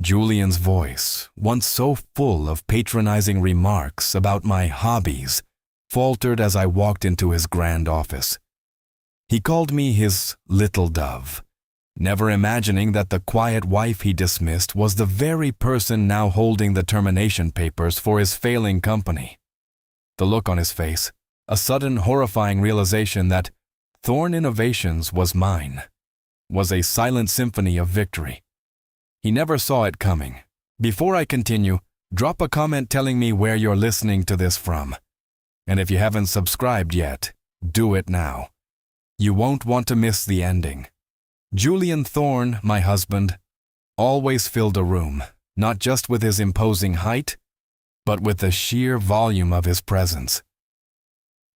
Julian's voice, once so full of patronizing remarks about my hobbies, faltered as I walked into his grand office. He called me his little dove, never imagining that the quiet wife he dismissed was the very person now holding the termination papers for his failing company. The look on his face, a sudden horrifying realization that Thorn Innovations was mine, was a silent symphony of victory. He never saw it coming. Before I continue, drop a comment telling me where you're listening to this from. And if you haven't subscribed yet, do it now. You won't want to miss the ending. Julian Thorn, my husband, always filled a room, not just with his imposing height, but with the sheer volume of his presence.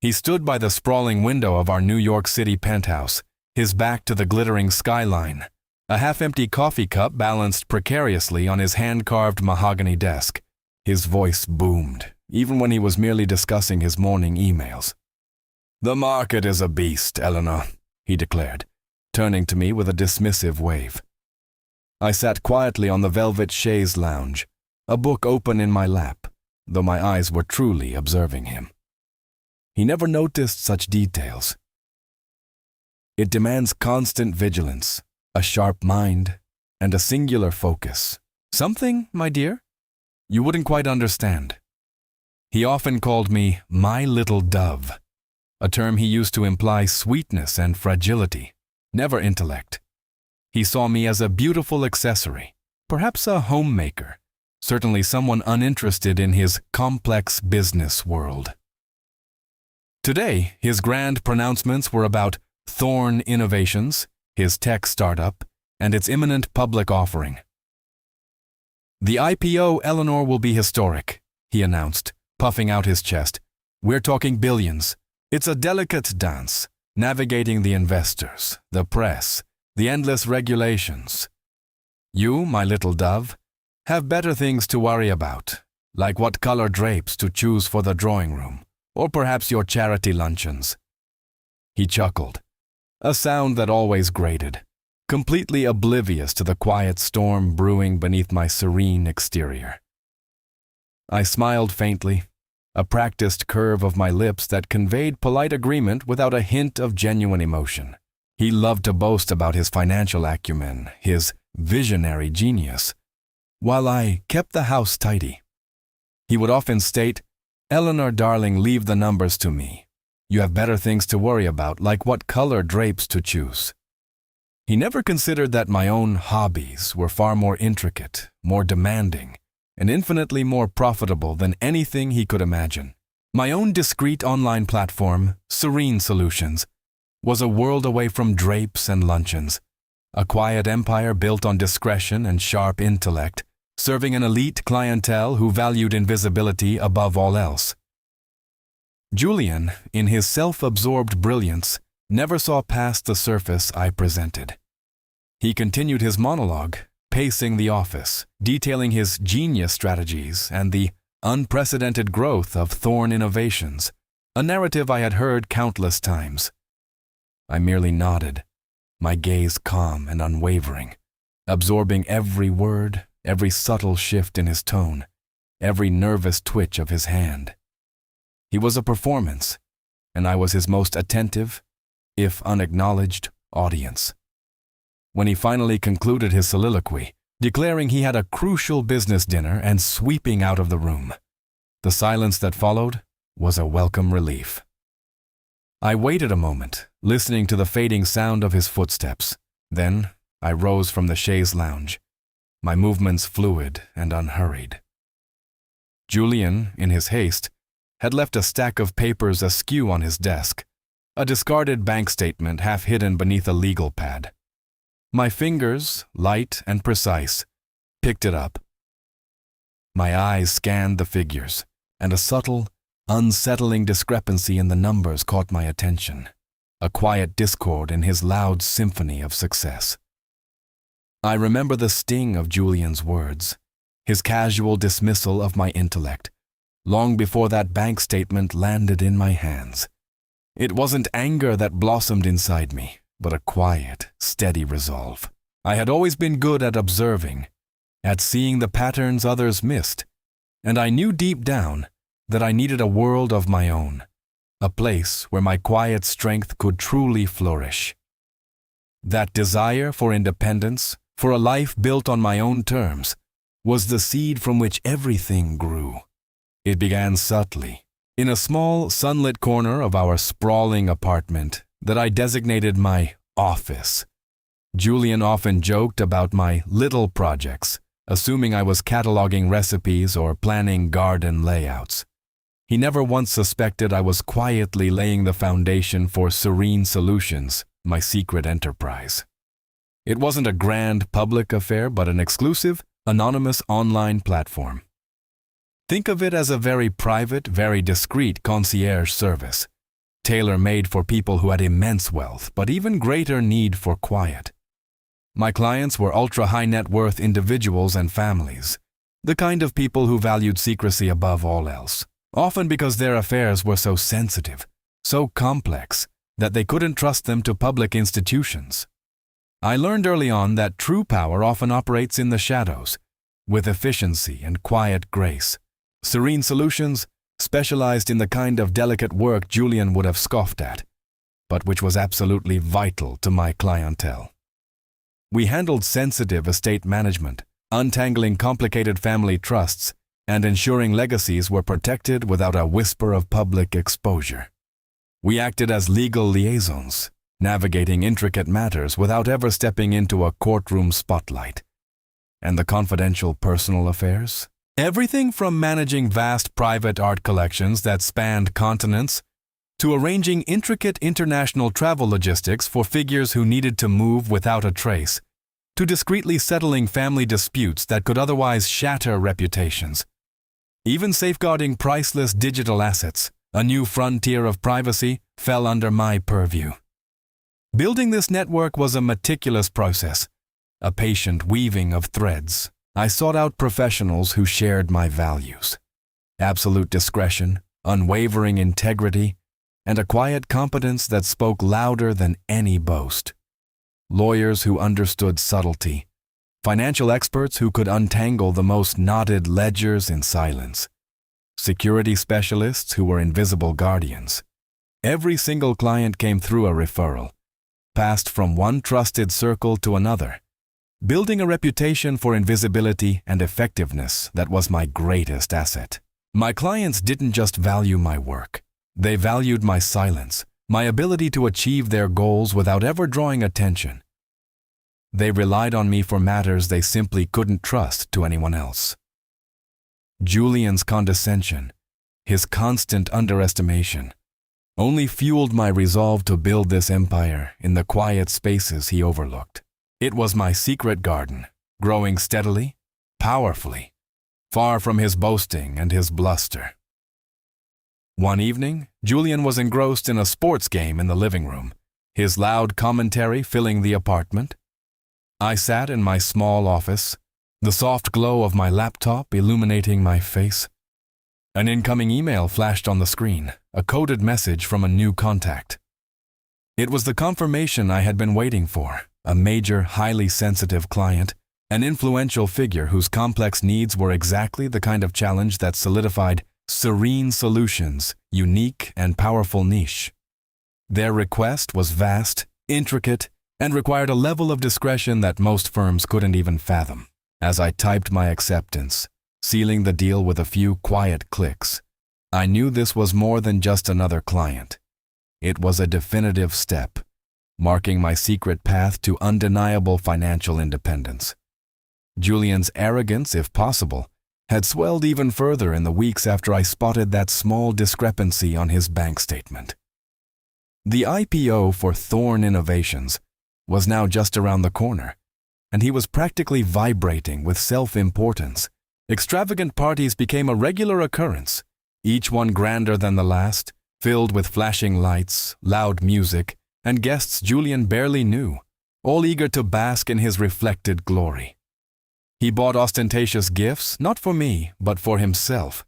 He stood by the sprawling window of our New York City penthouse, his back to the glittering skyline, a half-empty coffee cup balanced precariously on his hand-carved mahogany desk. His voice boomed, even when he was merely discussing his morning emails. "The market is a beast, Eleanor," he declared, turning to me with a dismissive wave. I sat quietly on the velvet chaise lounge, a book open in my lap, though my eyes were truly observing him. He never noticed such details. It demands constant vigilance, a sharp mind, and a singular focus. Something, my dear, you wouldn't quite understand. He often called me my little dove, a term he used to imply sweetness and fragility, never intellect. He saw me as a beautiful accessory, perhaps a homemaker, certainly someone uninterested in his complex business world. Today, his grand pronouncements were about Thorn Innovations, his tech startup, and its imminent public offering. "The IPO, Eleanor, will be historic," he announced, puffing out his chest. "We're talking billions. It's a delicate dance, navigating the investors, the press, the endless regulations. You, my little dove, have better things to worry about, like what color drapes to choose for the drawing room, or perhaps your charity luncheons." He chuckled, a sound that always grated, completely oblivious to the quiet storm brewing beneath my serene exterior. I smiled faintly, a practiced curve of my lips that conveyed polite agreement without a hint of genuine emotion. He loved to boast about his financial acumen, his visionary genius, while I kept the house tidy. He would often state, "Eleanor, darling, leave the numbers to me. You have better things to worry about, like what color drapes to choose." He never considered that my own hobbies were far more intricate, more demanding, and infinitely more profitable than anything he could imagine. My own discreet online platform, Serene Solutions, was a world away from drapes and luncheons, a quiet empire built on discretion and sharp intellect, serving an elite clientele who valued invisibility above all else. Julian, in his self-absorbed brilliance, never saw past the surface I presented. He continued his monologue, pacing the office, detailing his genius strategies and the unprecedented growth of Thorn Innovations, a narrative I had heard countless times. I merely nodded, my gaze calm and unwavering, absorbing every word, every subtle shift in his tone, every nervous twitch of his hand. He was a performance, and I was his most attentive, if unacknowledged, audience. When he finally concluded his soliloquy, declaring he had a crucial business dinner and sweeping out of the room, the silence that followed was a welcome relief. I waited a moment, listening to the fading sound of his footsteps. Then I rose from the chaise lounge, my movements fluid and unhurried. Julian, in his haste, had left a stack of papers askew on his desk, a discarded bank statement half hidden beneath a legal pad. My fingers, light and precise, picked it up. My eyes scanned the figures, and a subtle, unsettling discrepancy in the numbers caught my attention, a quiet discord in his loud symphony of success. I remember the sting of Julian's words, his casual dismissal of my intellect, long before that bank statement landed in my hands. It wasn't anger that blossomed inside me, but a quiet, steady resolve. I had always been good at observing, at seeing the patterns others missed, and I knew deep down that I needed a world of my own, a place where my quiet strength could truly flourish. That desire for independence, for a life built on my own terms, was the seed from which everything grew. It began subtly, in a small, sunlit corner of our sprawling apartment that I designated my office. Julian often joked about my little projects, assuming I was cataloging recipes or planning garden layouts. He never once suspected I was quietly laying the foundation for Serene Solutions, my secret enterprise. It wasn't a grand public affair, but an exclusive, anonymous online platform. Think of it as a very private, very discreet concierge service, tailor-made for people who had immense wealth, but even greater need for quiet. My clients were ultra-high net worth individuals and families, the kind of people who valued secrecy above all else, often because their affairs were so sensitive, so complex, that they couldn't trust them to public institutions. I learned early on that true power often operates in the shadows, with efficiency and quiet grace. Serene Solutions specialized in the kind of delicate work Julian would have scoffed at, but which was absolutely vital to my clientele. We handled sensitive estate management, untangling complicated family trusts, and ensuring legacies were protected without a whisper of public exposure. We acted as legal liaisons, navigating intricate matters without ever stepping into a courtroom spotlight. And the confidential personal affairs? Everything from managing vast private art collections that spanned continents to arranging intricate international travel logistics for figures who needed to move without a trace, to discreetly settling family disputes that could otherwise shatter reputations. Even safeguarding priceless digital assets, a new frontier of privacy, fell under my purview. Building this network was a meticulous process, a patient weaving of threads. I sought out professionals who shared my values: absolute discretion, unwavering integrity, and a quiet competence that spoke louder than any boast. Lawyers who understood subtlety, financial experts who could untangle the most knotted ledgers in silence, security specialists who were invisible guardians. Every single client came through a referral, passed from one trusted circle to another, building a reputation for invisibility and effectiveness that was my greatest asset. My clients didn't just value my work. They valued my silence, my ability to achieve their goals without ever drawing attention. They relied on me for matters they simply couldn't trust to anyone else. Julian's condescension, his constant underestimation, only fueled my resolve to build this empire in the quiet spaces he overlooked. It was my secret garden, growing steadily, powerfully, far from his boasting and his bluster. One evening, Julian was engrossed in a sports game in the living room, his loud commentary filling the apartment. I sat in my small office, the soft glow of my laptop illuminating my face. An incoming email flashed on the screen, a coded message from a new contact. It was the confirmation I had been waiting for, a major, highly sensitive client, an influential figure whose complex needs were exactly the kind of challenge that solidified Serene Solutions' unique and powerful niche. Their request was vast, intricate, and required a level of discretion that most firms couldn't even fathom. As I typed my acceptance, sealing the deal with a few quiet clicks, I knew this was more than just another client. It was a definitive step, marking my secret path to undeniable financial independence. Julian's arrogance, if possible, had swelled even further in the weeks after I spotted that small discrepancy on his bank statement. The IPO for Thorn Innovations was now just around the corner, and he was practically vibrating with self-importance. Extravagant parties became a regular occurrence, each one grander than the last, filled with flashing lights, loud music, and guests Julian barely knew, all eager to bask in his reflected glory. He bought ostentatious gifts, not for me, but for himself.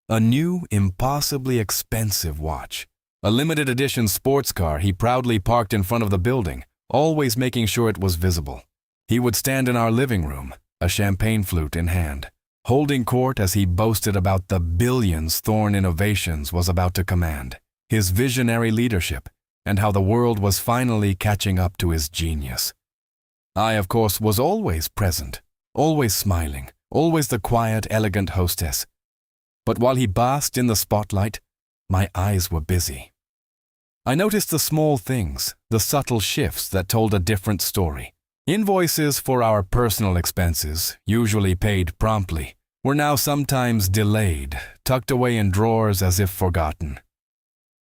A new, impossibly expensive watch. A limited edition sports car he proudly parked in front of the building, always making sure it was visible. He would stand in our living room, a champagne flute in hand, holding court as he boasted about the billions Thorn Innovations was about to command, his visionary leadership, and how the world was finally catching up to his genius. I, of course, was always present, always smiling, always the quiet, elegant hostess. But while he basked in the spotlight, my eyes were busy. I noticed the small things, the subtle shifts that told a different story. Invoices for our personal expenses, usually paid promptly, were now sometimes delayed, tucked away in drawers as if forgotten.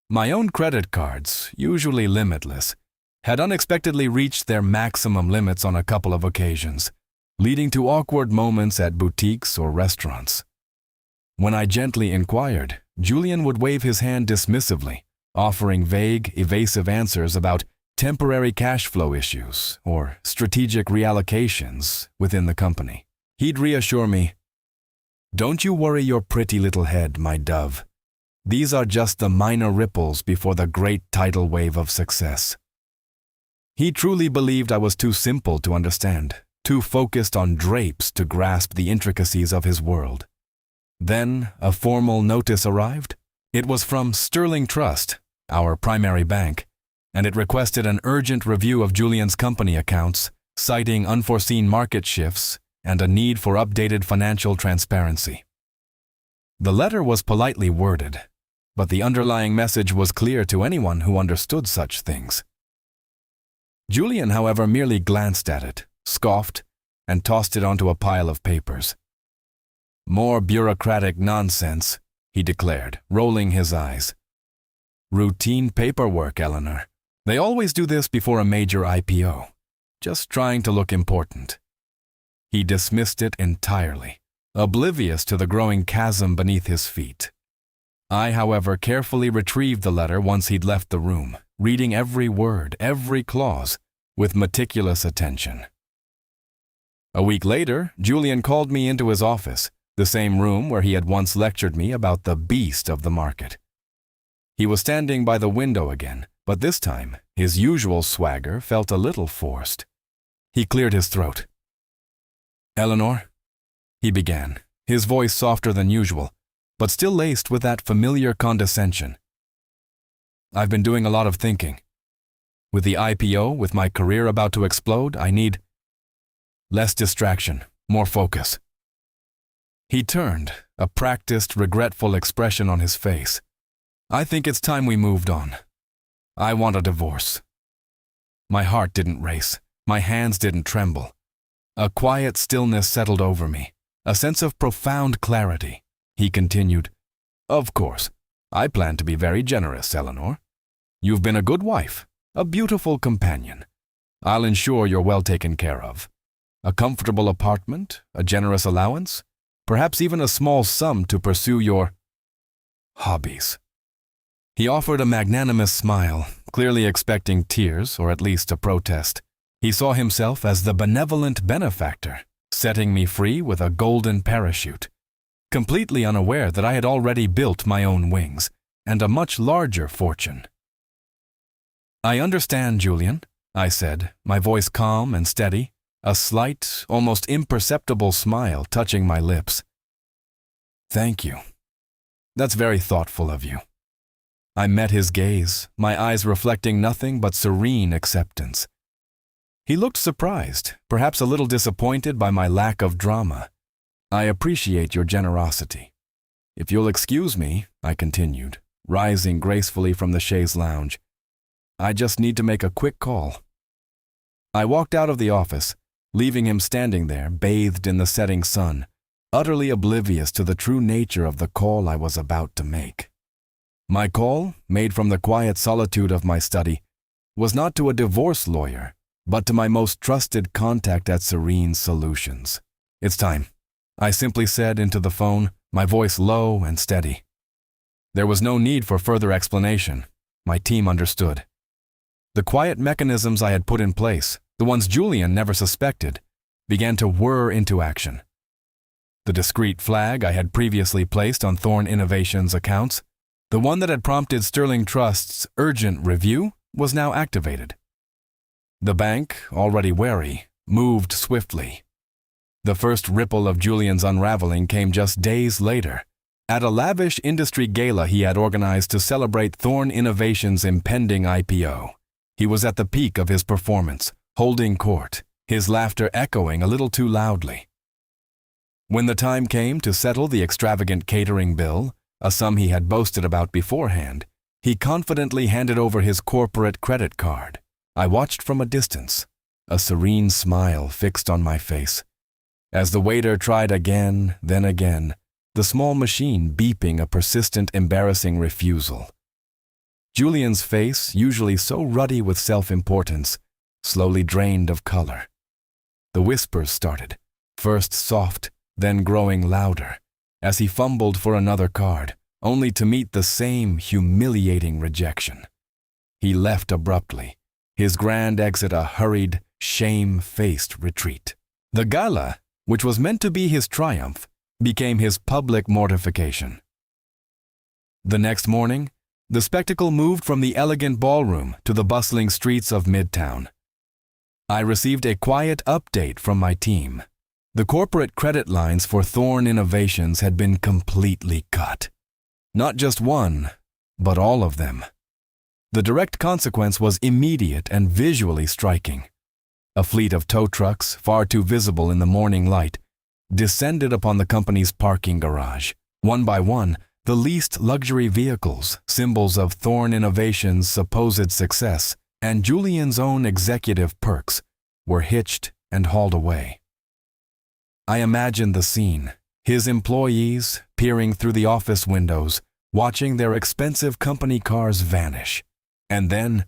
My own credit cards, usually limitless, had unexpectedly reached their maximum limits on a couple of occasions, leading to awkward moments at boutiques or restaurants. When I gently inquired, Julian would wave his hand dismissively, offering vague, evasive answers about temporary cash flow issues or strategic reallocations within the company. He'd reassure me, "Don't you worry your pretty little head, my dove. These are just the minor ripples before the great tidal wave of success." He truly believed I was too simple to understand, too focused on drapes to grasp the intricacies of his world. Then a formal notice arrived. It was from Sterling Trust, our primary bank, and it requested an urgent review of Julian's company accounts, citing unforeseen market shifts and a need for updated financial transparency. The letter was politely worded, but the underlying message was clear to anyone who understood such things. Julian, however, merely glanced at it, scoffed, and tossed it onto a pile of papers. "More bureaucratic nonsense," he declared, rolling his eyes. "Routine paperwork, Eleanor. They always do this before a major IPO, just trying to look important." He dismissed it entirely, oblivious to the growing chasm beneath his feet. I, however, carefully retrieved the letter once he'd left the room, reading every word, every clause, with meticulous attention. A week later, Julian called me into his office, the same room where he had once lectured me about the beast of the market. He was standing by the window again, but this time his usual swagger felt a little forced. He cleared his throat. "Eleanor," he began, his voice softer than usual, but still laced with that familiar condescension. "I've been doing a lot of thinking. With the IPO, with my career about to explode, I need less distraction, more focus." He turned, a practiced, regretful expression on his face. "I think it's time we moved on. I want a divorce." My heart didn't race. My hands didn't tremble. A quiet stillness settled over me, a sense of profound clarity. He continued, "Of course, I plan to be very generous, Eleanor. You've been a good wife, a beautiful companion. I'll ensure you're well taken care of. A comfortable apartment, a generous allowance, perhaps even a small sum to pursue your hobbies." He offered a magnanimous smile, clearly expecting tears or at least a protest. He saw himself as the benevolent benefactor, setting me free with a golden parachute, completely unaware that I had already built my own wings and a much larger fortune. "I understand, Julian," I said, my voice calm and steady, a slight, almost imperceptible smile touching my lips. "Thank you. That's very thoughtful of you." I met his gaze, my eyes reflecting nothing but serene acceptance. He looked surprised, perhaps a little disappointed by my lack of drama. "I appreciate your generosity. If you'll excuse me," I continued, rising gracefully from the chaise lounge, "I just need to make a quick call." I walked out of the office, leaving him standing there, bathed in the setting sun, utterly oblivious to the true nature of the call I was about to make. My call, made from the quiet solitude of my study, was not to a divorce lawyer, but to my most trusted contact at Serene Solutions. "It's time," I simply said into the phone, my voice low and steady. There was no need for further explanation. My team understood. The quiet mechanisms I had put in place, the ones Julian never suspected, began to whir into action. The discreet flag I had previously placed on Thorn Innovations' accounts, the one that had prompted Sterling Trust's urgent review, was now activated. The bank, already wary, moved swiftly. The first ripple of Julian's unraveling came just days later. At a lavish industry gala he had organized to celebrate Thorn Innovations' impending IPO. He was at the peak of his performance, holding court, his laughter echoing a little too loudly. When the time came to settle the extravagant catering bill, a sum he had boasted about beforehand, he confidently handed over his corporate credit card. I watched from a distance, a serene smile fixed on my face. As the waiter tried again, then again, the small machine beeping a persistent, embarrassing refusal. Julian's face, usually so ruddy with self-importance, slowly drained of color. The whispers started, first soft, then growing louder, as he fumbled for another card, only to meet the same humiliating rejection. He left abruptly, his grand exit a hurried, shame-faced retreat. The gala, which was meant to be his triumph, became his public mortification. The next morning, the spectacle moved from the elegant ballroom to the bustling streets of Midtown. I received a quiet update from my team. The corporate credit lines for Thorn Innovations had been completely cut. Not just one, but all of them. The direct consequence was immediate and visually striking. A fleet of tow trucks, far too visible in the morning light, descended upon the company's parking garage. One by one, the leased luxury vehicles, symbols of Thorn Innovations' supposed success, and Julian's own executive perks, were hitched and hauled away. I imagined the scene, his employees peering through the office windows, watching their expensive company cars vanish. And then,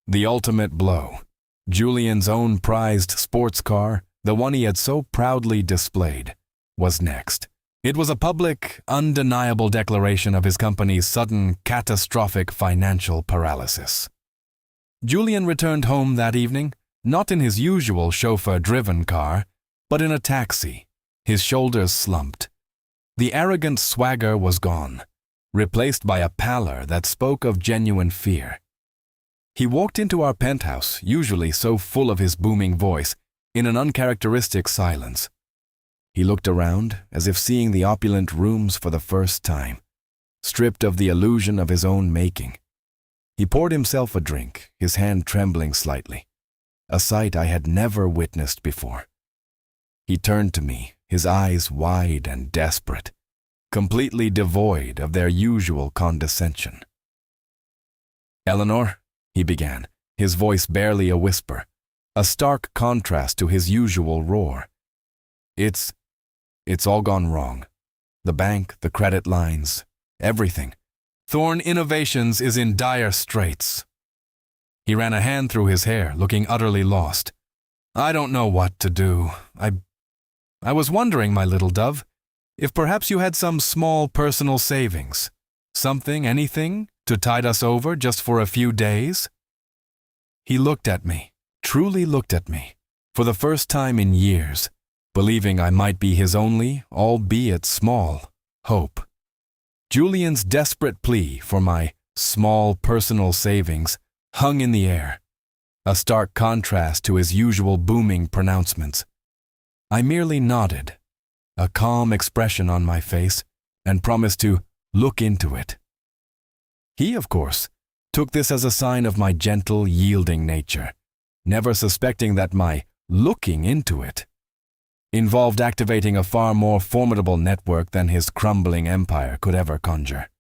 the ultimate blow. Julian's own prized sports car, the one he had so proudly displayed, was next. It was a public, undeniable declaration of his company's sudden, catastrophic financial paralysis. Julian returned home that evening, not in his usual chauffeur-driven car, but in a taxi, his shoulders slumped. The arrogant swagger was gone, replaced by a pallor that spoke of genuine fear. He walked into our penthouse, usually so full of his booming voice, in an uncharacteristic silence. He looked around, as if seeing the opulent rooms for the first time, stripped of the illusion of his own making. He poured himself a drink, his hand trembling slightly, a sight I had never witnessed before. He turned to me, his eyes wide and desperate, completely devoid of their usual condescension. "Eleanor," he began, his voice barely a whisper, a stark contrast to his usual roar. It's all gone wrong. The bank, the credit lines, everything. Thorn Innovations is in dire straits." He ran a hand through his hair, looking utterly lost. "I don't know what to do. I was wondering, my little dove, if perhaps you had some small personal savings. Something, anything, to tide us over just for a few days?" He looked at me, truly looked at me, for the first time in years, believing I might be his only, albeit small, hope. Julian's desperate plea for my small personal savings hung in the air, a stark contrast to his usual booming pronouncements. I merely nodded, a calm expression on my face, and promised to look into it. He, of course, took this as a sign of my gentle, yielding nature, never suspecting that my looking into it involved activating a far more formidable network than his crumbling empire could ever conjure.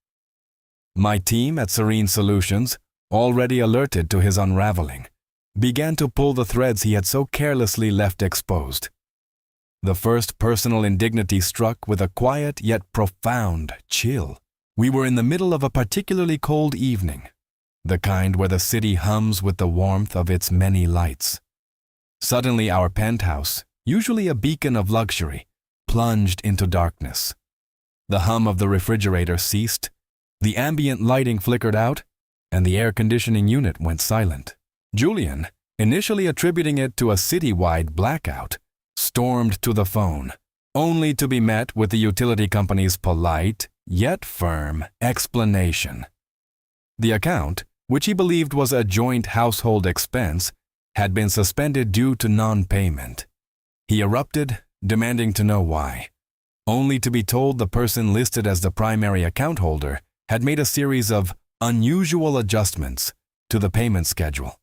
My team at Serene Solutions, already alerted to his unraveling, began to pull the threads he had so carelessly left exposed. The first personal indignity struck with a quiet yet profound chill. We were in the middle of a particularly cold evening, the kind where the city hums with the warmth of its many lights. Suddenly our penthouse, usually a beacon of luxury, plunged into darkness. The hum of the refrigerator ceased, the ambient lighting flickered out, and the air conditioning unit went silent. Julian, initially attributing it to a citywide blackout, stormed to the phone, only to be met with the utility company's polite, yet firm, explanation. The account, which he believed was a joint household expense, had been suspended due to non-payment. He erupted, demanding to know why, only to be told the person listed as the primary account holder had made a series of unusual adjustments to the payment schedule.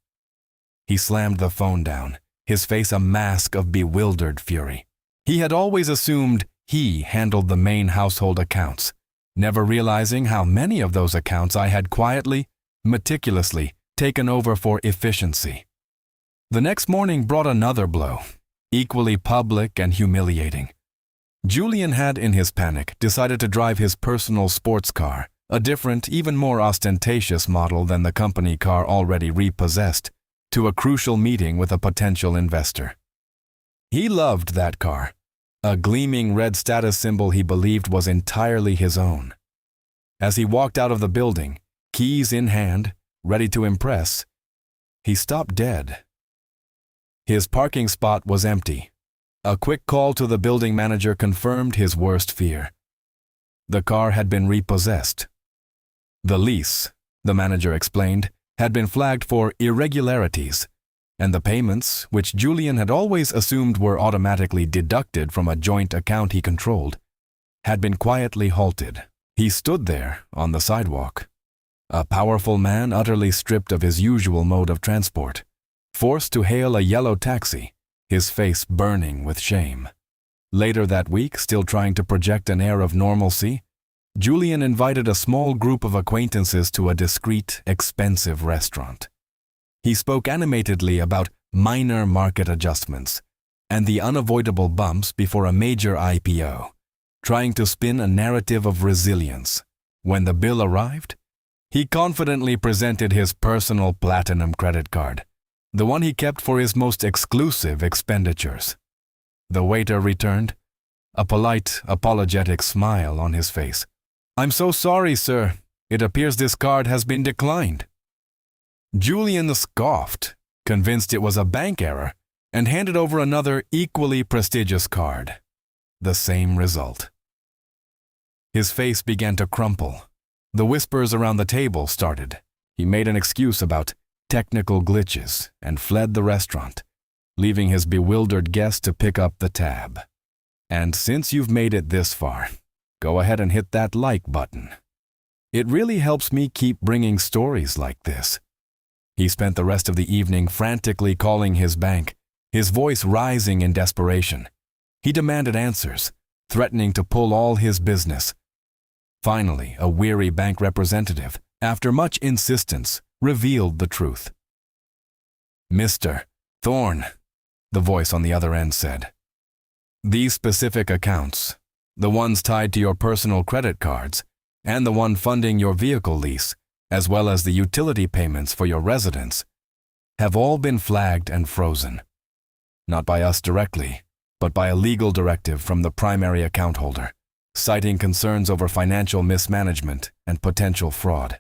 He slammed the phone down, his face a mask of bewildered fury. He had always assumed he handled the main household accounts, never realizing how many of those accounts I had quietly, meticulously taken over for efficiency. The next morning brought another blow, equally public and humiliating. Julian had, in his panic, decided to drive his personal sports car, a different, even more ostentatious model than the company car already repossessed, to a crucial meeting with a potential investor. He loved that car, a gleaming red status symbol he believed was entirely his own. As he walked out of the building, keys in hand, ready to impress, he stopped dead. His parking spot was empty. A quick call to the building manager confirmed his worst fear. The car had been repossessed. The lease, the manager explained, had been flagged for irregularities, and the payments, which Julian had always assumed were automatically deducted from a joint account he controlled, had been quietly halted. He stood there on the sidewalk, a powerful man utterly stripped of his usual mode of transport, forced to hail a yellow taxi, his face burning with shame. Later that week, still trying to project an air of normalcy, Julian invited a small group of acquaintances to a discreet, expensive restaurant. He spoke animatedly about minor market adjustments and the unavoidable bumps before a major IPO, trying to spin a narrative of resilience. When the bill arrived, he confidently presented his personal platinum credit card, the one he kept for his most exclusive expenditures. The waiter returned, a polite, apologetic smile on his face. "I'm so sorry, sir. It appears this card has been declined." Julian scoffed, convinced it was a bank error, and handed over another equally prestigious card. The same result. His face began to crumple. The whispers around the table started. He made an excuse about technical glitches and fled the restaurant, leaving his bewildered guest to pick up the tab. And since you've made it this far, go ahead and hit that like button. It really helps me keep bringing stories like this. He spent the rest of the evening frantically calling his bank, his voice rising in desperation. He demanded answers, threatening to pull all his business. Finally, a weary bank representative, after much insistence, revealed the truth. "Mr. Thorne," the voice on the other end said, "these specific accounts, the ones tied to your personal credit cards, and the one funding your vehicle lease, as well as the utility payments for your residence, have all been flagged and frozen. Not by us directly, but by a legal directive from the primary account holder, citing concerns over financial mismanagement and potential fraud.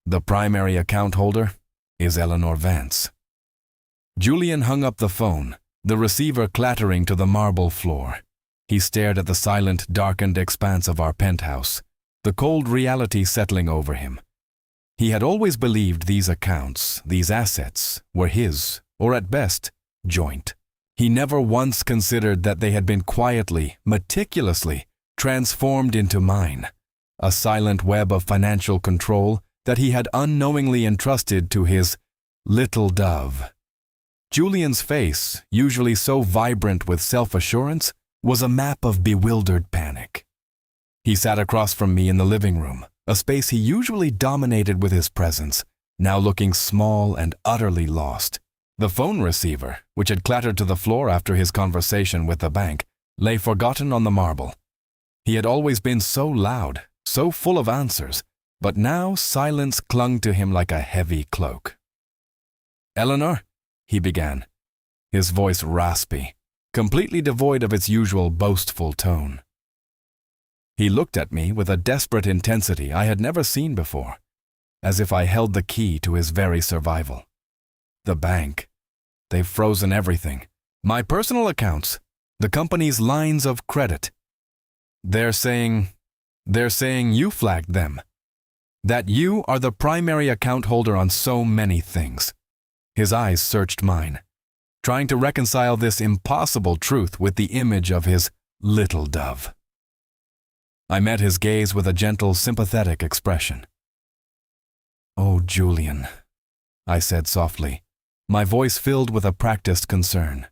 The primary account holder is Eleanor Vance." Julian hung up the phone, the receiver clattering to the marble floor. He stared at the silent, darkened expanse of our penthouse, the cold reality settling over him. He had always believed these accounts, these assets, were his, or at best, joint. He never once considered that they had been quietly, meticulously transformed into mine, a silent web of financial control that he had unknowingly entrusted to his little dove. Julian's face, usually so vibrant with self-assurance, was a map of bewildered panic. He sat across from me in the living room, a space he usually dominated with his presence, now looking small and utterly lost. The phone receiver, which had clattered to the floor after his conversation with the bank, lay forgotten on the marble. He had always been so loud, so full of answers, but now silence clung to him like a heavy cloak. "Eleanor," he began, his voice raspy, completely devoid of its usual boastful tone. He looked at me with a desperate intensity I had never seen before, as if I held the key to his very survival. "The bank. They've frozen everything. My personal accounts, the company's lines of credit. They're saying you flagged them. That you are the primary account holder on so many things." His eyes searched mine. trying to reconcile this impossible truth with the image of his little dove. I met his gaze with a gentle, sympathetic expression. "Oh, Julian," I said softly, my voice filled with a practiced concern.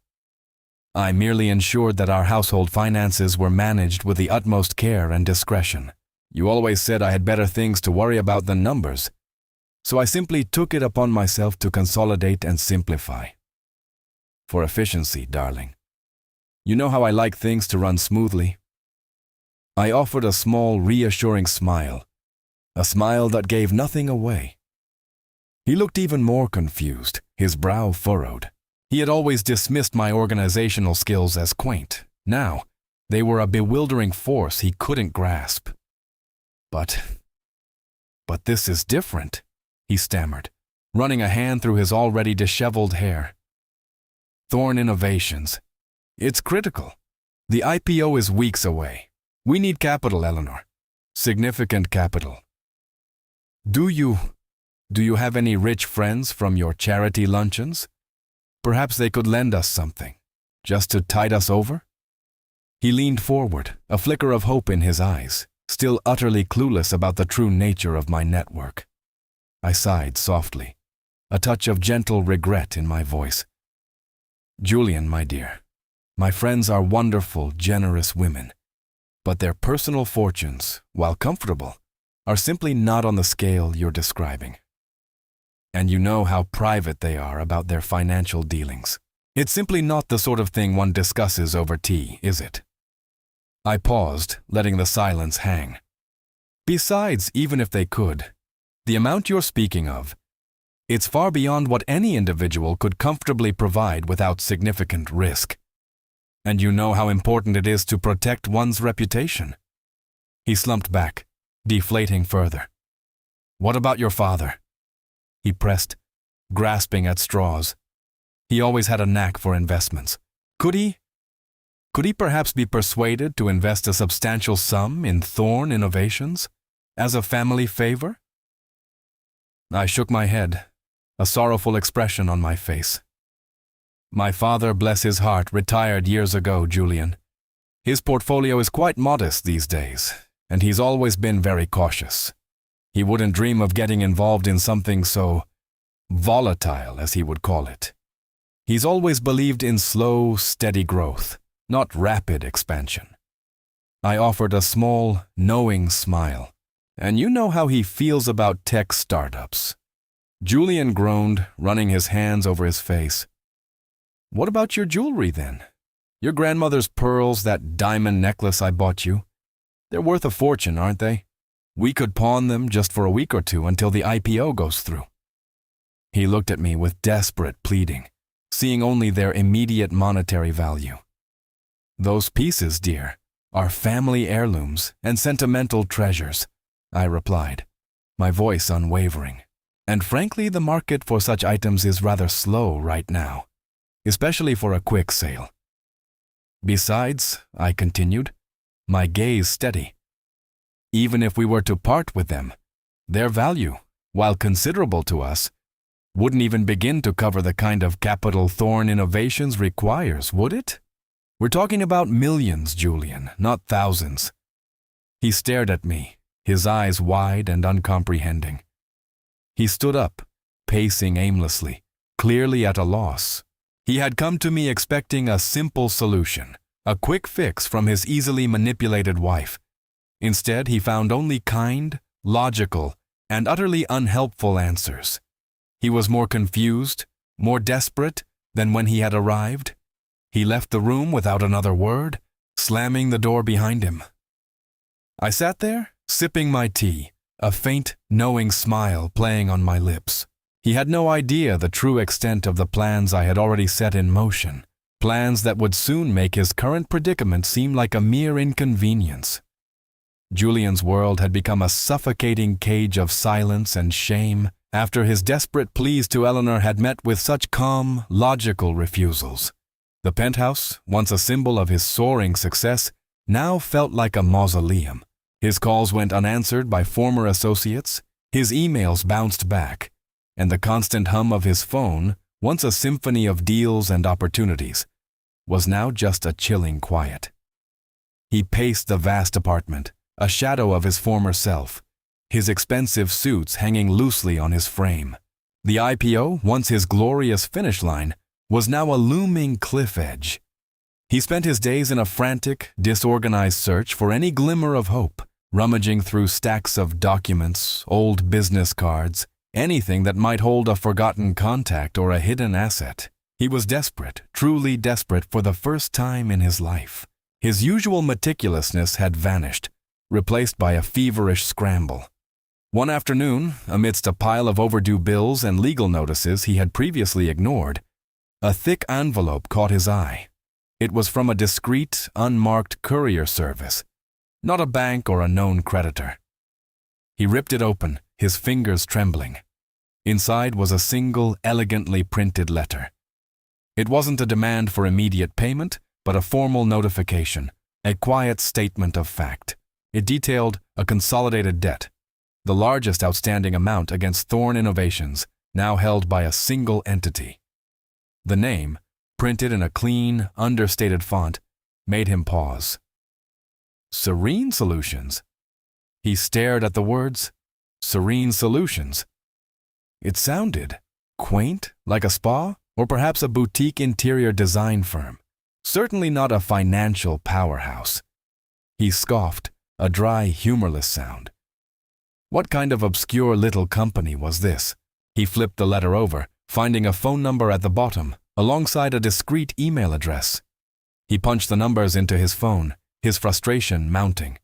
"I merely ensured that our household finances were managed with the utmost care and discretion. You always said I had better things to worry about than numbers, so I simply took it upon myself to consolidate and simplify. For efficiency, darling. You know how I like things to run smoothly." I offered a small, reassuring smile, a smile that gave nothing away. He looked even more confused, his brow furrowed. He had always dismissed my organizational skills as quaint. Now, they were a bewildering force he couldn't grasp. But this is different," he stammered, running a hand through his already disheveled hair. "Thorn Innovations. It's critical. The IPO is weeks away. We need capital, Eleanor. Significant capital. Do you have any rich friends from your charity luncheons? Perhaps they could lend us something, just to tide us over?" He leaned forward, a flicker of hope in his eyes, still utterly clueless about the true nature of my network. I sighed softly, a touch of gentle regret in my voice. "Julian, my dear, my friends are wonderful, generous women, but their personal fortunes, while comfortable, are simply not on the scale you're describing. And you know how private they are about their financial dealings. It's simply not the sort of thing one discusses over tea, is it?" I paused, letting the silence hang. "Besides, even if they could, the amount you're speaking of, it's far beyond what any individual could comfortably provide without significant risk. And you know how important it is to protect one's reputation." He slumped back, deflating further. "What about your father?" He pressed, grasping at straws. He always had a knack for investments. Could he perhaps be persuaded to invest a substantial sum in Thorn Innovations as a family favor? I shook my head, a sorrowful expression on my face. "My father, bless his heart, retired years ago, Julian. His portfolio is quite modest these days, and he's always been very cautious. He wouldn't dream of getting involved in something so volatile, as he would call it. He's always believed in slow, steady growth, not rapid expansion." I offered a small, knowing smile. "And you know how he feels about tech startups." Julian groaned, running his hands over his face. "What about your jewelry, then? Your grandmother's pearls, that diamond necklace I bought you? They're worth a fortune, aren't they? We could pawn them just for a week or two until the IPO goes through." He looked at me with desperate pleading, seeing only their immediate monetary value. "Those pieces, dear, are family heirlooms and sentimental treasures," I replied, my voice unwavering. "And frankly, the market for such items is rather slow right now, especially for a quick sale. Besides," I continued, my gaze steady, "even if we were to part with them, their value, while considerable to us, wouldn't even begin to cover the kind of capital Thorn Innovations requires, would it? We're talking about millions, Julian, not thousands." He stared at me, his eyes wide and uncomprehending. He stood up, pacing aimlessly, clearly at a loss. He had come to me expecting a simple solution, a quick fix from his easily manipulated wife. Instead, he found only kind, logical, and utterly unhelpful answers. He was more confused, more desperate than when he had arrived. He left the room without another word, slamming the door behind him. I sat there, sipping my tea, a faint, knowing smile playing on my lips. He had no idea the true extent of the plans I had already set in motion, plans that would soon make his current predicament seem like a mere inconvenience. Julian's world had become a suffocating cage of silence and shame after his desperate pleas to Eleanor had met with such calm, logical refusals. The penthouse, once a symbol of his soaring success, now felt like a mausoleum. His calls went unanswered by former associates, his emails bounced back, and the constant hum of his phone once a symphony of deals and opportunities, was now just a chilling quiet. He paced the vast apartment, a shadow of his former self, his expensive suits hanging loosely on his frame. The IPO, once his glorious finish line, was now a looming cliff edge. He spent his days in a frantic, disorganized search for any glimmer of hope, rummaging through stacks of documents, old business cards, anything that might hold a forgotten contact or a hidden asset. He was desperate, truly desperate for the first time in his life. His usual meticulousness had vanished, replaced by a feverish scramble. One afternoon, amidst a pile of overdue bills and legal notices he had previously ignored, a thick envelope caught his eye. It was from a discreet, unmarked courier service, not a bank or a known creditor. He ripped it open, his fingers trembling. Inside was a single, elegantly printed letter. It wasn't a demand for immediate payment, but a formal notification, a quiet statement of fact. It detailed a consolidated debt, the largest outstanding amount against Thorn Innovations, now held by a single entity. The name, printed in a clean, understated font, made him pause. Serene Solutions. He stared at the words, Serene Solutions. It sounded quaint, like a spa, or perhaps a boutique interior design firm. Certainly not a financial powerhouse. He scoffed, a dry, humorless sound. What kind of obscure little company was this? He flipped the letter over, finding a phone number at the bottom, alongside a discreet email address. He punched the numbers into his phone, his frustration mounting.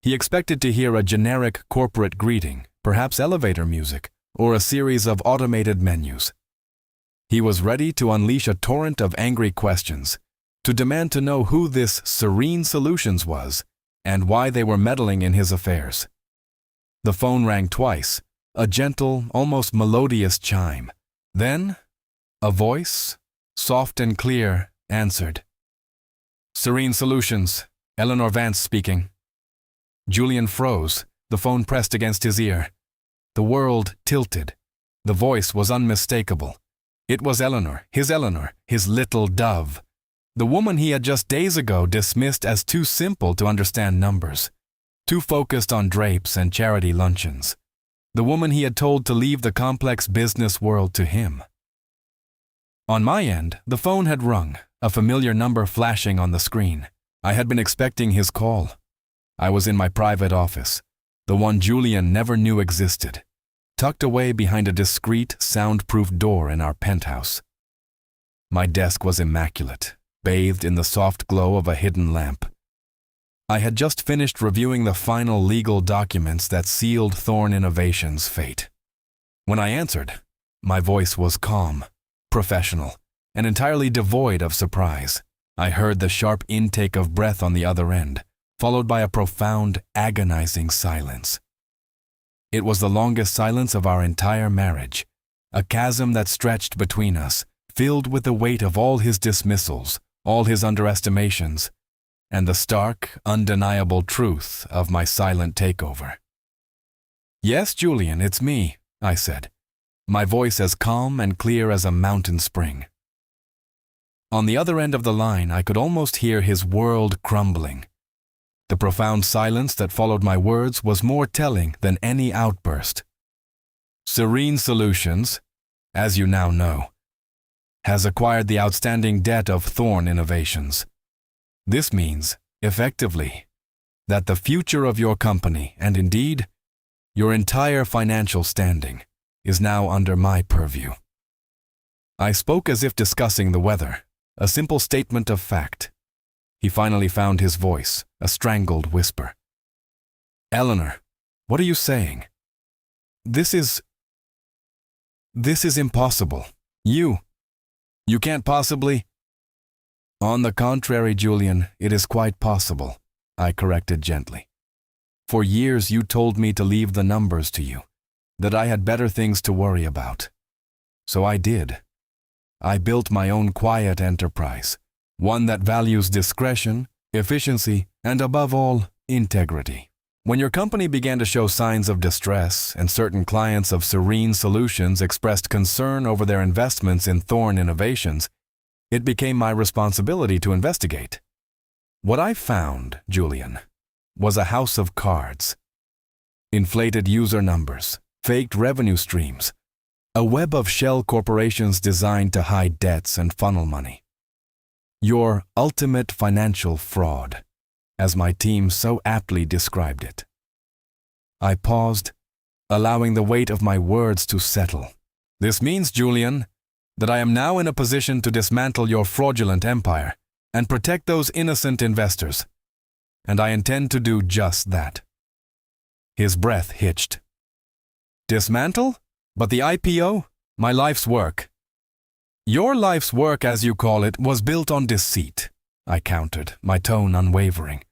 He expected to hear a generic corporate greeting, perhaps elevator music, or a series of automated menus. He was ready to unleash a torrent of angry questions, to demand to know who this Serene Solutions was, and why they were meddling in his affairs. The phone rang twice, a gentle, almost melodious chime. Then, a voice, soft and clear, answered. Serene Solutions, Eleanor Vance speaking. Julian froze, the phone pressed against his ear. The world tilted. The voice was unmistakable. It was Eleanor, his little dove. The woman he had just days ago dismissed as too simple to understand numbers, too focused on drapes and charity luncheons. The woman he had told to leave the complex business world to him. On my end, the phone had rung, a familiar number flashing on the screen. I had been expecting his call. I was in my private office, the one Julian never knew existed, tucked away behind a discreet, soundproof door in our penthouse. My desk was immaculate, bathed in the soft glow of a hidden lamp. I had just finished reviewing the final legal documents that sealed Thorn Innovations' fate. When I answered, my voice was calm, professional, and entirely devoid of surprise. I heard the sharp intake of breath on the other end, followed by a profound, agonizing silence. It was the longest silence of our entire marriage, a chasm that stretched between us, filled with the weight of all his dismissals, all his underestimations, and the stark, undeniable truth of my silent takeover. Yes, Julian, it's me, I said, my voice as calm and clear as a mountain spring. On the other end of the line, I could almost hear his world crumbling. The profound silence that followed my words was more telling than any outburst. Serene Solutions, as you now know, has acquired the outstanding debt of Thorn Innovations. This means, effectively, that the future of your company, and indeed, your entire financial standing, is now under my purview. I spoke as if discussing the weather, a simple statement of fact. He finally found his voice, a strangled whisper. Eleanor, what are you saying? This is impossible. You can't possibly. On the contrary, Julian, it is quite possible, I corrected gently. For years you told me to leave the numbers to you, that I had better things to worry about. So I did. I built my own quiet enterprise, one that values discretion, efficiency, and above all, integrity. When your company began to show signs of distress and certain clients of Serene Solutions expressed concern over their investments in Thorn Innovations, it became my responsibility to investigate. What I found, Julian, was a house of cards. Inflated user numbers, faked revenue streams, a web of shell corporations designed to hide debts and funnel money. Your ultimate financial fraud, as my team so aptly described it. I paused, allowing the weight of my words to settle. This means, Julian, that I am now in a position to dismantle your fraudulent empire and protect those innocent investors. And I intend to do just that. His breath hitched. Dismantle? But the IPO? My life's work. Your life's work, as you call it, was built on deceit, I countered, my tone unwavering.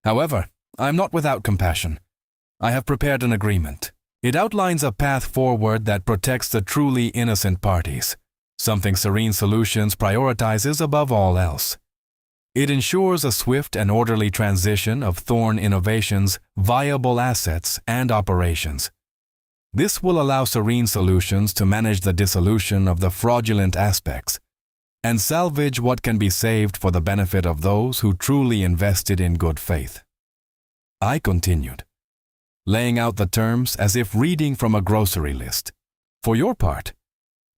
However, I am not without compassion. I have prepared an agreement. It outlines a path forward that protects the truly innocent parties, something Serene Solutions prioritizes above all else. It ensures a swift and orderly transition of Thorn Innovations' viable assets and operations. This will allow Serene Solutions to manage the dissolution of the fraudulent aspects and salvage what can be saved for the benefit of those who truly invested in good faith. I continued, laying out the terms as if reading from a grocery list. For your part,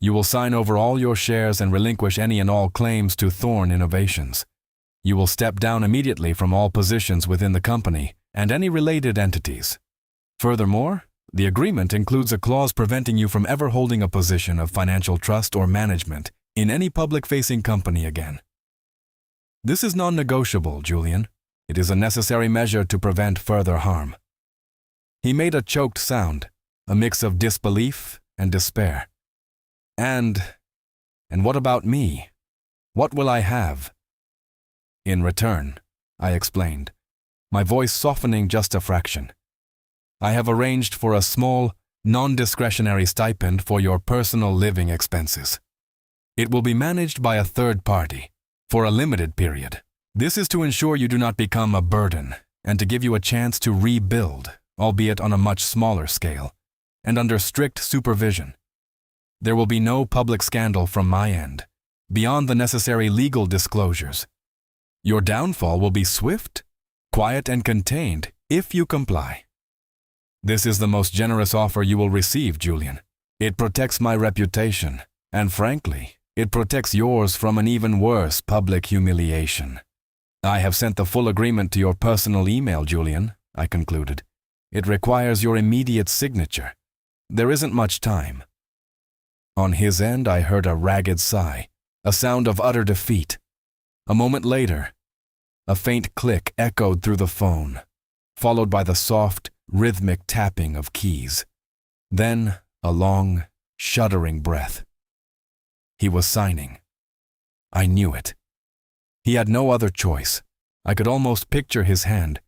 you will sign over all your shares and relinquish any and all claims to Thorn Innovations. You will step down immediately from all positions within the company and any related entities. Furthermore, the agreement includes a clause preventing you from ever holding a position of financial trust or management in any public-facing company again. This is non-negotiable, Julian. It is a necessary measure to prevent further harm. He made a choked sound, a mix of disbelief and despair. And what about me? What will I have? In return, I explained, my voice softening just a fraction. I have arranged for a small, non-discretionary stipend for your personal living expenses. It will be managed by a third party, for a limited period. This is to ensure you do not become a burden, and to give you a chance to rebuild, albeit on a much smaller scale, and under strict supervision. There will be no public scandal from my end, beyond the necessary legal disclosures. Your downfall will be swift, quiet, and contained if you comply. This is the most generous offer you will receive, Julian. It protects my reputation, and frankly, it protects yours from an even worse public humiliation. I have sent the full agreement to your personal email, Julian, I concluded. It requires your immediate signature. There isn't much time. On his end, I heard a ragged sigh, a sound of utter defeat. A moment later, a faint click echoed through the phone, followed by the soft, rhythmic tapping of keys. Then a long, shuddering breath. He was signing. I knew it. He had no other choice. I could almost picture his hand,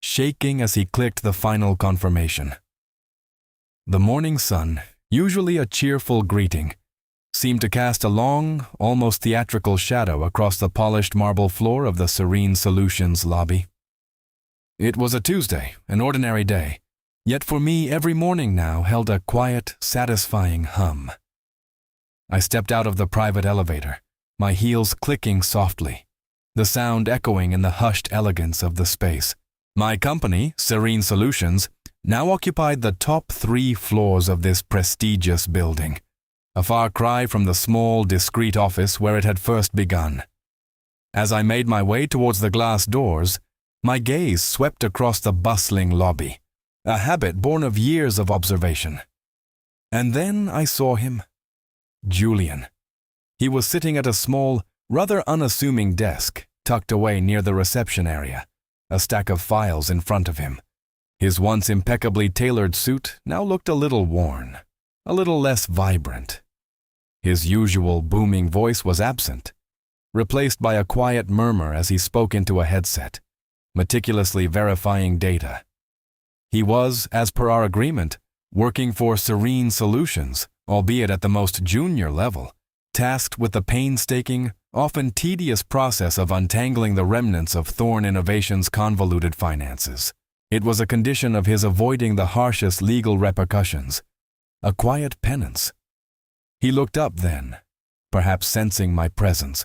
shaking as he clicked the final confirmation. The morning sun, usually a cheerful greeting, seemed to cast a long, almost theatrical shadow across the polished marble floor of the Serene Solutions lobby. It was a Tuesday, an ordinary day, yet for me every morning now held a quiet, satisfying hum. I stepped out of the private elevator, my heels clicking softly, the sound echoing in the hushed elegance of the space. My company, Serene Solutions, now occupied the top 3 floors of this prestigious building, a far cry from the small, discreet office where it had first begun. As I made my way towards the glass doors, my gaze swept across the bustling lobby, a habit born of years of observation. And then I saw him. Julian. He was sitting at a small, rather unassuming desk, tucked away near the reception area, a stack of files in front of him. His once impeccably tailored suit now looked a little worn, a little less vibrant. His usual booming voice was absent, replaced by a quiet murmur as he spoke into a headset, meticulously verifying data. He was, as per our agreement, working for Serene Solutions, albeit at the most junior level, tasked with the painstaking, often tedious process of untangling the remnants of Thorn Innovations' convoluted finances. It was a condition of his avoiding the harshest legal repercussions, a quiet penance. He looked up then, perhaps sensing my presence,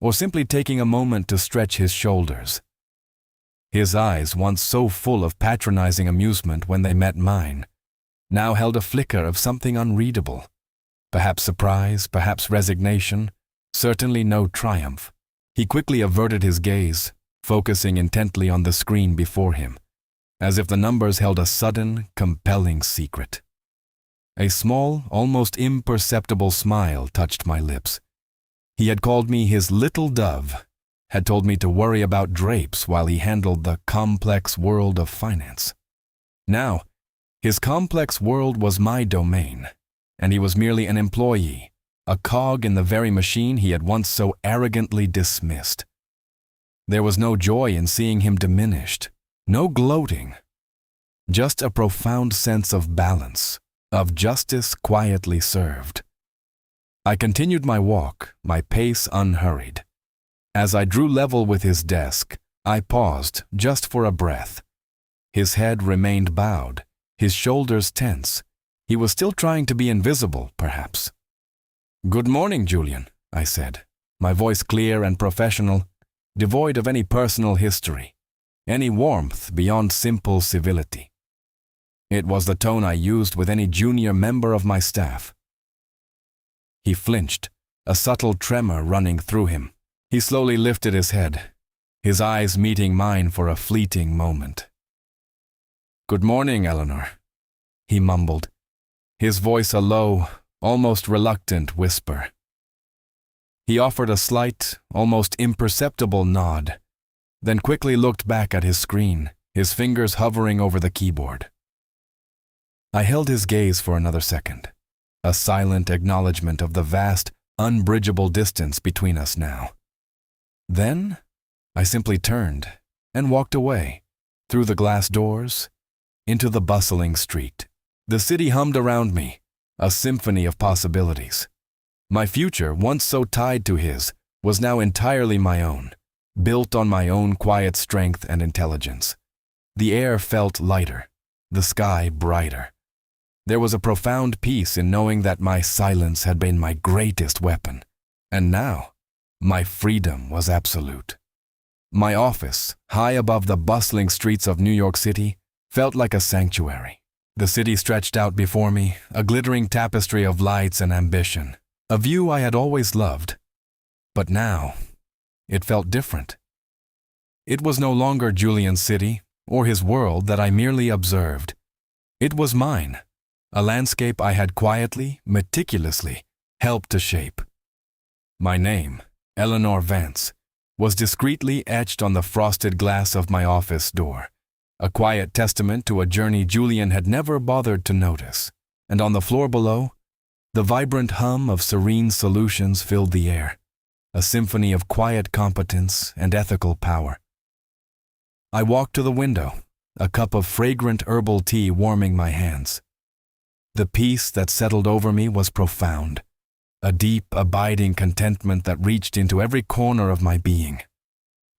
or simply taking a moment to stretch his shoulders. His eyes, once so full of patronizing amusement when they met mine, now held a flicker of something unreadable. Perhaps surprise, perhaps resignation, certainly no triumph. He quickly averted his gaze, focusing intently on the screen before him, as if the numbers held a sudden, compelling secret. A small, almost imperceptible smile touched my lips. He had called me his little dove, had told me to worry about drapes while he handled the complex world of finance. Now, his complex world was my domain, and he was merely an employee, a cog in the very machine he had once so arrogantly dismissed. There was no joy in seeing him diminished, no gloating, just a profound sense of balance, of justice quietly served. I continued my walk, my pace unhurried. As I drew level with his desk, I paused just for a breath. His head remained bowed, his shoulders tense. He was still trying to be invisible, perhaps. "Good morning, Julian," I said, my voice clear and professional, devoid of any personal history, any warmth beyond simple civility. It was the tone I used with any junior member of my staff. He flinched, a subtle tremor running through him. He slowly lifted his head, his eyes meeting mine for a fleeting moment. "Good morning, Eleanor," he mumbled, his voice a low, almost reluctant whisper. He offered a slight, almost imperceptible nod, then quickly looked back at his screen, his fingers hovering over the keyboard. I held his gaze for another second, a silent acknowledgement of the vast, unbridgeable distance between us now. Then, I simply turned and walked away, through the glass doors, into the bustling street. The city hummed around me, a symphony of possibilities. My future, once so tied to his, was now entirely my own, built on my own quiet strength and intelligence. The air felt lighter, the sky brighter. There was a profound peace in knowing that my silence had been my greatest weapon, and now, my freedom was absolute. My office, high above the bustling streets of New York City, felt like a sanctuary. The city stretched out before me, a glittering tapestry of lights and ambition, a view I had always loved. But now, it felt different. It was no longer Julian's city or his world that I merely observed. It was mine, a landscape I had quietly, meticulously helped to shape. My name, Eleanor Vance, was discreetly etched on the frosted glass of my office door, a quiet testament to a journey Julian had never bothered to notice. And on the floor below, the vibrant hum of serene solutions filled the air, a symphony of quiet competence and ethical power. I walked to the window, a cup of fragrant herbal tea warming my hands. The peace that settled over me was profound, a deep, abiding contentment that reached into every corner of my being.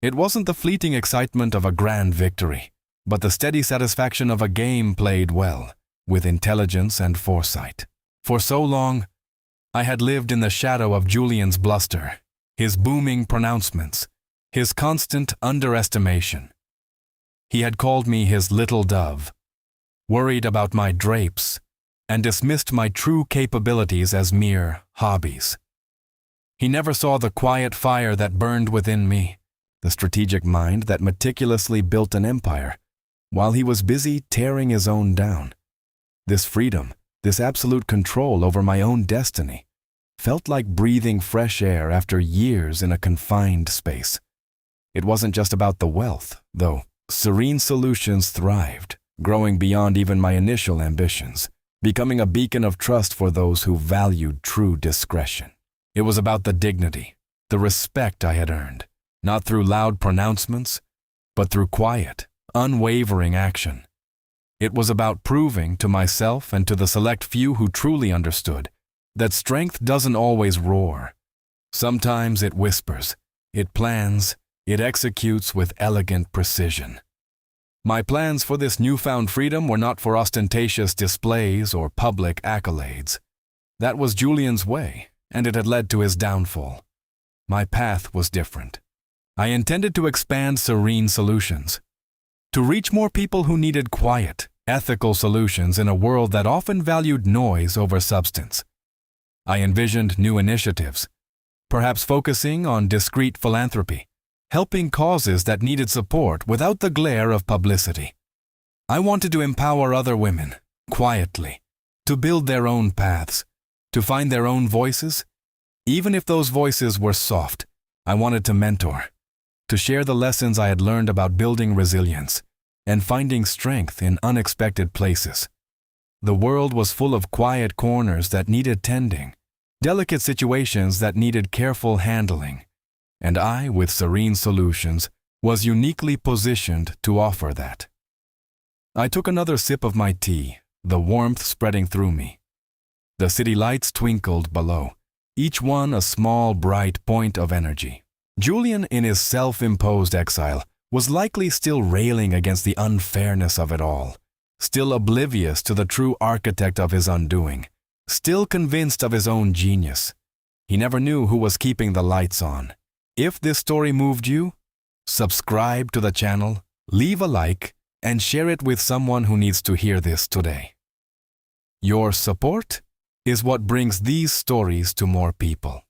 It wasn't the fleeting excitement of a grand victory, but the steady satisfaction of a game played well, with intelligence and foresight. For so long, I had lived in the shadow of Julian's bluster, his booming pronouncements, his constant underestimation. He had called me his little dove, worried about my drapes, and dismissed my true capabilities as mere hobbies. He never saw the quiet fire that burned within me, the strategic mind that meticulously built an empire, while he was busy tearing his own down. This freedom, this absolute control over my own destiny, felt like breathing fresh air after years in a confined space. It wasn't just about the wealth, though. Serene Solutions thrived, growing beyond even my initial ambitions, becoming a beacon of trust for those who valued true discretion. It was about the dignity, the respect I had earned, not through loud pronouncements, but through quiet, unwavering action. It was about proving to myself and to the select few who truly understood that strength doesn't always roar. Sometimes it whispers, it plans, it executes with elegant precision. My plans for this newfound freedom were not for ostentatious displays or public accolades. That was Julian's way, and it had led to his downfall. My path was different. I intended to expand serene solutions, to reach more people who needed quiet, ethical solutions in a world that often valued noise over substance. I envisioned new initiatives, perhaps focusing on discreet philanthropy, helping causes that needed support without the glare of publicity. I wanted to empower other women, quietly, to build their own paths, to find their own voices. Even if those voices were soft, I wanted to mentor, to share the lessons I had learned about building resilience and finding strength in unexpected places. The world was full of quiet corners that needed tending, delicate situations that needed careful handling, and I, with serene solutions, was uniquely positioned to offer that. I took another sip of my tea, the warmth spreading through me. The city lights twinkled below, each one a small, bright point of energy. Julian, in his self-imposed exile, was likely still railing against the unfairness of it all, still oblivious to the true architect of his undoing, still convinced of his own genius. He never knew who was keeping the lights on. If this story moved you, subscribe to the channel, leave a like, and share it with someone who needs to hear this today. Your support is what brings these stories to more people.